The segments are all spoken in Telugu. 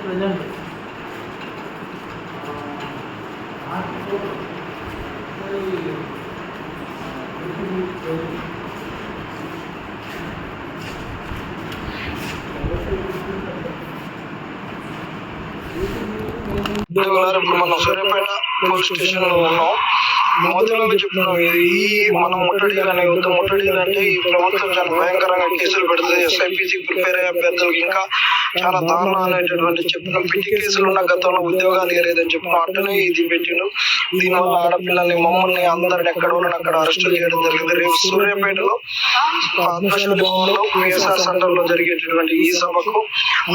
ప్రజెంట్ ఇప్పుడు మనం సూర్యాపేట పోలీస్ స్టేషన్ లో ఉన్నాం. మొదలుగా చెప్తున్నాం, ఈ మనం ముట్టడిలు అనే ముట్టడిలు అంటే ఈ ప్రభుత్వం చాలా భయంకరంగా కేసులు పెడుతుంది. ఎస్ఐపిసి ప్రిపేర్ అయ్యే అభ్యర్థులకు ఇంకా చాలా దారుణం అనేటటువంటి చెప్పిన పిటి కేసులు ఉన్న గతంలో ఉద్యోగాలు ఏలేదని చెప్పిన అట్టనే ఇది పెట్టిండు. దీనివల్ల ఆడపిల్లల్ని మమ్మల్ని అందరిని ఎక్కడ అక్కడ అరెస్టులు చేయడం జరిగింది. రేపు సూర్యాపేటలో పద్మశాలి భవన్లో పిఎస్ఆర్ సెంటర్ లో జరిగేటటువంటి ఈ సభకు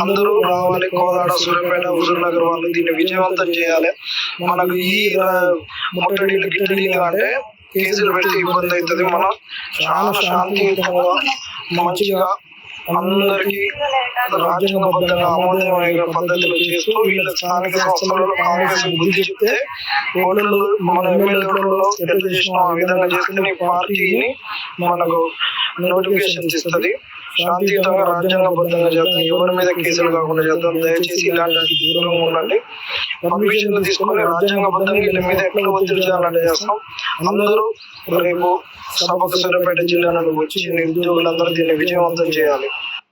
అందరూ రావాలి. కోదాడ, సూర్యాపేట, హుజూర్ నగర్ వాళ్ళు దీన్ని విజయవంతం చేయాలి. మనకు ఈ ముట్టడిలు గిట్టడిలు అంటే కేసులు పెడితే ఇబ్బంది అవుతుంది. మనం చాలా శాంతియుతంగా మంచిగా అందరికీ రాజ్యాంగబద్ధంగా ఆమోదమైన పద్ధతిలో చేస్తూ వీళ్ళ స్థానిక సంస్థలలో కాంగ్రెస్ బుద్ధి చెప్తే ఓటర్లు మన ఎమ్మెల్యేలలో ఎట్లా చేసిన ఆ విధంగా చేసుకుని పార్టీని మనకు నోటిఫికేషన్ ఇస్తుంది. శాంతియుతంగా రాజ్యాంగబద్ధంగా చేద్దాం. ఎవరి మీద కేసులు కాకుండా చేద్దాం. దయచేసి ఇలాంటి దూరంగా ఉండండి. పర్మిషన్లు తీసుకుని రాజ్యాంగబద్ధంగా వీళ్ళ మీద ఎట్లా ఒత్తిడి చేయాలంటే చేస్తాం. అందరూ రేపు సభకు సూర్యాపేట జిల్లా నుండి వచ్చి నిరుద్యోగులందరూ దీన్ని విజయవంతం చేయాలి.